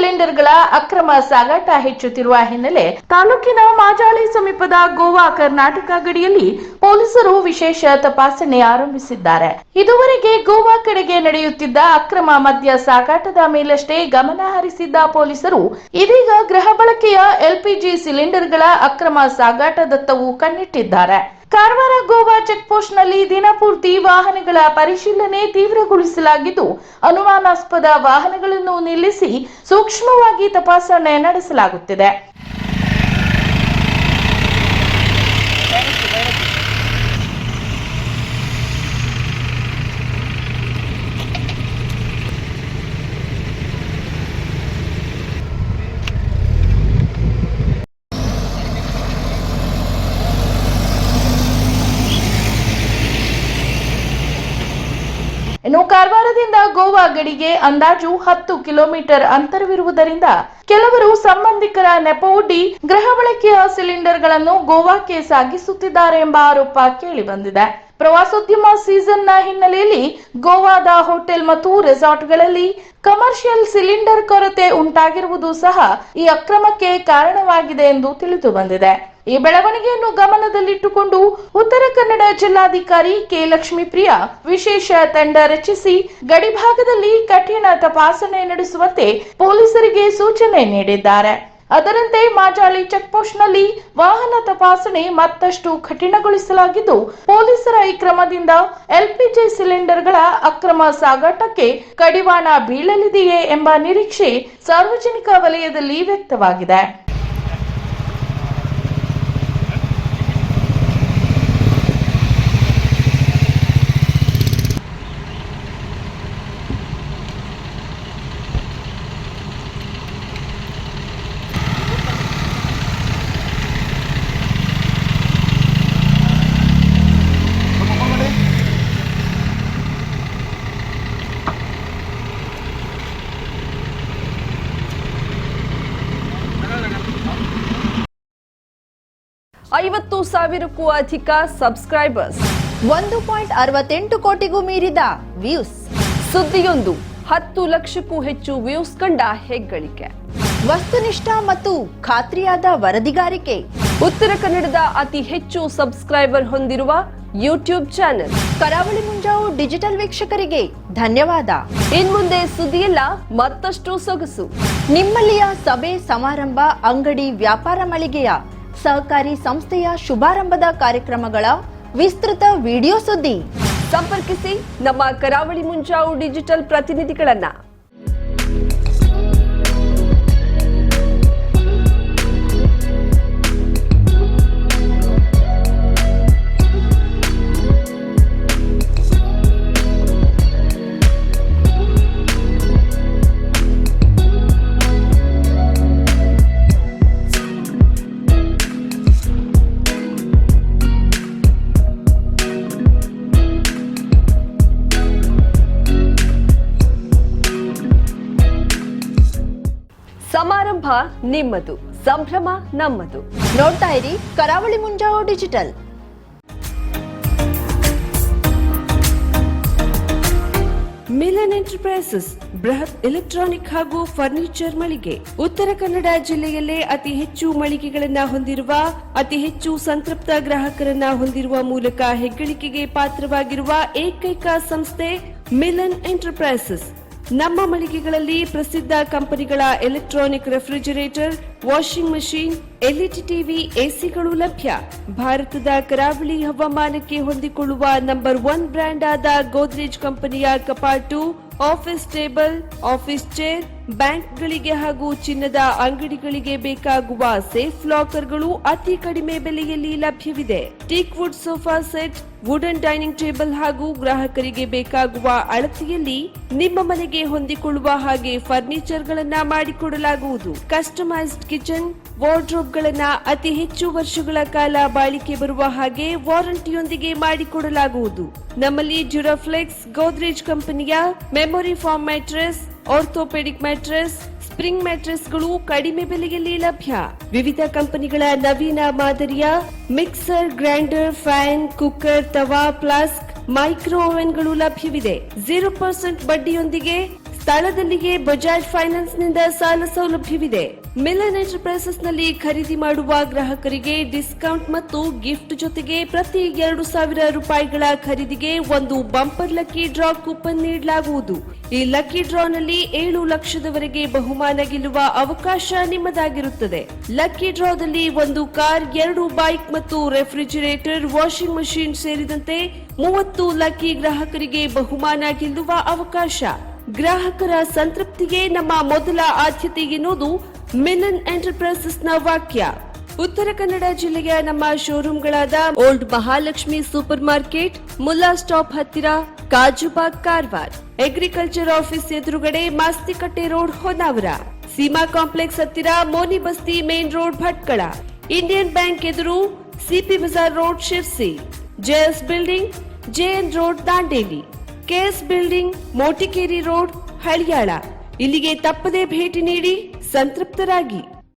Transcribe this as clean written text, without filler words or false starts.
ಸಿಲಿಂಡರ್ಗಳ ಅಕ್ರಮ ಸಾಗಾಟ ಹೆಚ್ಚುತ್ತಿರುವ ಹಿನ್ನೆಲೆ ತಾಲೂಕಿನ ಮಾಜಾಳಿ ಸಮೀಪದ ಗೋವಾ ಕರ್ನಾಟಕ ಗಡಿಯಲ್ಲಿ ಪೊಲೀಸರು ವಿಶೇಷ ತಪಾಸಣೆ ಆರಂಭಿಸಿದ್ದಾರೆ. ಇದುವರೆಗೆ ಗೋವಾ ಕಡೆಗೆ ನಡೆಯುತ್ತಿದ್ದ ಅಕ್ರಮ ಮದ್ಯ ಸಾಗಾಟದ ಮೇಲಷ್ಟೇ ಗಮನ ಹರಿಸಿದ್ದ ಪೊಲೀಸರು ಇದೀಗ ಗೃಹ ಬಳಕೆಯ ಎಲ್ಪಿಜಿ ಸಿಲಿಂಡರ್ಗಳ ಅಕ್ರಮ ಸಾಗಾಟದತ್ತವೂ ಕಣ್ಣಿಟ್ಟಿದ್ದಾರೆ. ಕಾರವಾರ ಗೋವಾ ಚೆಕ್ಪೋಸ್ಟ್ನಲ್ಲಿ ದಿನಪೂರ್ತಿ ವಾಹನಗಳ ಪರಿಶೀಲನೆ ತೀವ್ರಗೊಳಿಸಲಾಗಿದ್ದು, ಅನುಮಾನಾಸ್ಪದ ವಾಹನಗಳನ್ನು ನಿಲ್ಲಿಸಿ ಸೂಕ್ಷ್ಮವಾಗಿ ತಪಾಸಣೆ ನಡೆಸಲಾಗುತ್ತಿದೆ. ಇನ್ನು ಕಾರವಾರದಿಂದ ಗೋವಾ ಗಡಿಗೆ ಅಂದಾಜು 10 ಕಿಲೋಮೀಟರ್ ಅಂತರವಿರುವುದರಿಂದ ಕೆಲವರು ಸಂಬಂಧಿಕರ ನೆಪವೊಡ್ಡಿ ಗೃಹ ಬಳಕೆಯ ಸಿಲಿಂಡರ್ಗಳನ್ನು ಗೋವಾಕ್ಕೆ ಸಾಗಿಸುತ್ತಿದ್ದಾರೆ ಎಂಬ ಆರೋಪ ಕೇಳಿಬಂದಿದೆ. ಪ್ರವಾಸೋದ್ಯಮ ಸೀಸನ್ನ ಹಿನ್ನೆಲೆಯಲ್ಲಿ ಗೋವಾದ ಹೋಟೆಲ್ ಮತ್ತು ರೆಸಾರ್ಟ್ಗಳಲ್ಲಿ ಕಮರ್ಷಿಯಲ್ ಸಿಲಿಂಡರ್ ಕೊರತೆ ಉಂಟಾಗಿರುವುದು ಸಹ ಈ ಅಕ್ರಮಕ್ಕೆ ಕಾರಣವಾಗಿದೆ ಎಂದು ತಿಳಿದು ಬಂದಿದೆ. ಈ ಬೆಳವಣಿಗೆಯನ್ನು ಗಮನದಲ್ಲಿಟ್ಟುಕೊಂಡು ಉತ್ತರ ಕನ್ನಡ ಜಿಲ್ಲಾಧಿಕಾರಿ ಕೆ. ಲಕ್ಷ್ಮೀಪ್ರಿಯ ವಿಶೇಷ ತಂಡ ರಚಿಸಿ ಗಡಿಭಾಗದಲ್ಲಿ ಕಠಿಣ ತಪಾಸಣೆ ನಡೆಸುವಂತೆ ಪೊಲೀಸರಿಗೆ ಸೂಚನೆ ನೀಡಿದ್ದಾರೆ. ಅದರಂತೆ ಮಾಜಾಳಿ ಚೆಕ್ಪೋಸ್ಟ್ನಲ್ಲಿ ವಾಹನ ತಪಾಸಣೆ ಮತ್ತಷ್ಟು ಕಠಿಣಗೊಳಿಸಲಾಗಿದ್ದು, ಪೊಲೀಸರ ಈ ಕ್ರಮದಿಂದ ಎಲ್ಪಿಜಿ ಸಿಲಿಂಡರ್ಗಳ ಅಕ್ರಮ ಸಾಗಾಟಕ್ಕೆ ಕಡಿವಾಣ ಬೀಳಲಿದೆಯೇ ಎಂಬ ನಿರೀಕ್ಷೆ ಸಾರ್ವಜನಿಕ ವಲಯದಲ್ಲಿ ವ್ಯಕ್ತವಾಗಿದೆ. ಐವತ್ತು ಸಾವಿರಕ್ಕೂ ಅಧಿಕ ಸಬ್ಸ್ಕ್ರೈಬರ್ಸ್, 1.68 ಕೋಟಿಗೂ ಮೀರಿದ ವ್ಯೂಸ್, ಸುದ್ದಿಯೊಂದು 10 ಲಕ್ಷಕ್ಕೂ ಹೆಚ್ಚು ವ್ಯೂಸ್ ಕಂಡ ಹೆಗ್ಗಳಿಕೆ, ವಸ್ತುನಿಷ್ಠ ಮತ್ತು ಖಾತ್ರಿಯಾದ ವರದಿಗಾರಿಕೆ, ಉತ್ತರ ಕನ್ನಡದ ಅತಿ ಹೆಚ್ಚು ಸಬ್ಸ್ಕ್ರೈಬರ್ ಹೊಂದಿರುವ ಯೂಟ್ಯೂಬ್ ಚಾನೆಲ್ ಕರಾವಳಿ ಮುಂಜಾವು ಡಿಜಿಟಲ್ ವೀಕ್ಷಕರಿಗೆ ಧನ್ಯವಾದ. ಇನ್ಮುಂದೆ ಸುದ್ದಿಯೆಲ್ಲ ಮತ್ತಷ್ಟು ಸೊಗಸು. ನಿಮ್ಮಲ್ಲಿಯ ಸಭೆ ಸಮಾರಂಭ, ಅಂಗಡಿ ವ್ಯಾಪಾರ ಮಳಿಗೆಯ ಸಹಕಾರಿ ಸಂಸ್ಥೆಯ ಶುಭಾರಂಭದ ಕಾರ್ಯಕ್ರಮಗಳ ವಿಸ್ತೃತ ವಿಡಿಯೋ ಸುದ್ದಿ. ಸಂಪರ್ಕಿಸಿ ನಮ್ಮ ಕರಾವಳಿ ಮುಂಜಾವು ಡಿಜಿಟಲ್ ಪ್ರತಿನಿಧಿಗಳನ್ನ. ಸಮಾರಂಭ ನಿಮ್ಮದು, ಸಂಭ್ರಮ ನಮ್ಮದು. ನೋಡ್ತಾ ಇರಿ ಕರಾವಳಿ ಮುಂಜಾವು ಡಿಜಿಟಲ್. ಮಿಲನ್ ಎಂಟರ್ಪ್ರೈಸಸ್ ಬೃಹತ್ ಎಲೆಕ್ಟ್ರಾನಿಕ್ ಹಾಗೂ ಫರ್ನಿಚರ್ ಮಳಿಗೆ. ಉತ್ತರ ಕನ್ನಡ ಜಿಲ್ಲೆಯಲ್ಲೇ ಅತಿ ಹೆಚ್ಚು ಮಳಿಗೆಗಳನ್ನ ಹೊಂದಿರುವ, ಅತಿ ಹೆಚ್ಚು ಸಂತೃಪ್ತ ಗ್ರಾಹಕರನ್ನ ಹೊಂದಿರುವ ಮೂಲಕ ಹೆಗ್ಗಳಿಕೆಗೆ ಪಾತ್ರವಾಗಿರುವ ಏಕೈಕ ಸಂಸ್ಥೆ ಮಿಲನ್ ಎಂಟರ್ಪ್ರೈಸಸ್. ನಮ್ಮ ಮಳಿಗೆಗಳಲ್ಲಿ ಪ್ರಸಿದ್ಧ ಕಂಪನಿಗಳ electronic refrigerator, washing machine, LED TV, ಎಸಿಗಳು ಲಭ್ಯ. ಭಾರತದ ಕರಾವಳಿ ಹವಾಮಾನಕ್ಕೆ ಹೊಂದಿಕೊಳ್ಳುವ ನಂಬರ್ 1 ಬ್ರ್ಯಾಂಡ್ ಆದ ಗೋದ್ರೇಜ್ ಕಂಪನಿಯ ಕಪಾಟು, ಆಫೀಸ್ ಟೇಬಲ್, ಆಫೀಸ್ ಚೇರ್, ಬ್ಯಾಂಕ್ಗಳಿಗೆ ಹಾಗೂ ಚಿನ್ನದ ಅಂಗಡಿಗಳಿಗೆ ಬೇಕಾಗುವ ಸೇಫ್ ಲಾಕರ್ಗಳು ಅತಿ ಕಡಿಮೆ ಬೆಲೆಯಲ್ಲಿ ಲಭ್ಯವಿದೆ. Teak wood sofa set, wooden dining table ಹಾಗೂ ಗ್ರಾಹಕರಿಗೆ ಬೇಕಾಗುವ ಅಳತೆಯಲ್ಲಿ ನಿಮ್ಮ ಮನೆಗೆ ಹೊಂದಿಕೊಳ್ಳುವ ಹಾಗೆ ಫರ್ನಿಚರ್ ಗಳನ್ನ ಮಾಡಿಕೊಡಲಾಗುವುದು. ಕಸ್ಟಮೈಸ್ಡ್ ಕಿಚನ್, ವಾರ್ಡ್ರೋಬ್ ಗಳನ್ನ ಅತಿ ಹೆಚ್ಚು ವರ್ಷಗಳ ಕಾಲ ಬಾಳಿಕೆ ಬರುವ ಹಾಗೆ ವಾರಂಟಿಯೊಂದಿಗೆ ಮಾಡಿಕೊಡಲಾಗುವುದು. ನಮ್ಮಲ್ಲಿ ಡ್ಯೂರಾಫ್ಲೆಕ್ಸ್, ಗೋದ್ರೇಜ್ ಕಂಪನಿಯ memory foam mattress, orthopedic mattress, spring ಮ್ಯಾಟ್ರೆಸ್ಗಳು ಕಡಿಮೆ ಬೆಲೆಯಲ್ಲಿ ಲಭ್ಯ. ವಿವಿಧ ಕಂಪನಿಗಳ ನವೀನ ಮಾದರಿಯ mixer, grinder, fan, cooker, tawa, flask, micro ಓವೆನ್ಗಳು ಲಭ್ಯವಿದೆ. 0% ಬಡ್ಡಿಯೊಂದಿಗೆ ಸ್ಥಳದಲ್ಲಿಯೇ ಬಜಾಜ್ ಫೈನಾನ್ಸ್ ನಿಂದ ಸಾಲ ಸೌಲಭ್ಯವಿದೆ. ಮಿಲನ್ ಎಂಟರ್ಪ್ರೈಸಸ್ ನಲ್ಲಿ ಖರೀದಿ ಮಾಡುವ ಗ್ರಾಹಕರಿಗೆ ಡಿಸ್ಕೌಂಟ್ ಮತ್ತು ಗಿಫ್ಟ್ ಜೊತೆಗೆ ಪ್ರತಿ 2,000 ರೂಪಾಯಿಗಳ ಖರೀದಿಗೆ ಒಂದು ಬಂಪರ್ ಲಕ್ಕಿ ಡ್ರಾ ಕೂಪನ್ ನೀಡಲಾಗುವುದು. ಈ ಲಕ್ಕಿ ಡ್ರಾನಲ್ಲಿ 7 ಲಕ್ಷದವರೆಗೆ ಬಹುಮಾನ ಗೆಲ್ಲುವ ಅವಕಾಶ ನಿಮ್ಮದಾಗಿರುತ್ತದೆ. ಲಕ್ಕಿ ಡ್ರಾದಲ್ಲಿ 1 ಕಾರ್, 2 ಬೈಕ್ ಮತ್ತು ರೆಫ್ರಿಜಿರೇಟರ್, ವಾಷಿಂಗ್ ಮಷಿನ್ ಸೇರಿದಂತೆ 30 ಲಕ್ಕಿ ಗ್ರಾಹಕರಿಗೆ ಬಹುಮಾನ ಗೆಲ್ಲುವ ಅವಕಾಶ. ಗ್ರಾಹಕರ ಸಂತೃಪ್ತಿಗೆ ನಮ್ಮ ಮೊದಲ ಆದ್ಯತೆ ಎನ್ನುವುದು ಮಿಲನ್ ಎಂಟರ್ಪ್ರೈಸಸ್ನ ವಾಕ್ಯ. ಉತ್ತರ ಕನ್ನಡ ಜಿಲ್ಲೆಯ ನಮ್ಮ ಶೋರೂಮ್ಗಳಾದ old Mahalakshmi super market, Mulla stop ಹತ್ತಿರ, ಕಾಜುಬಾಗ್ ಕಾರವಾರ, ಅಗ್ರಿಕಲ್ಚರ್ ಆಫೀಸ್ ಎದುರುಗಡೆ ಮಾಸ್ತಿಕಟ್ಟೆ ರೋಡ್ ಹೊನ್ನಾವರ, ಸೀಮಾ ಕಾಂಪ್ಲೆಕ್ಸ್ ಹತ್ತಿರ Moni Basti main road Bhatkal, Indian bank ಎದುರು CP Bazaar road Sirsi, JS building JN road Dandeli, KS building Motikeri road Haliyal. ಇಲ್ಲಿಗೆ ತಪ್ಪದೇ ಭೇಟಿ ನೀಡಿ ಸಂತೃಪ್ತರಾಗಿ.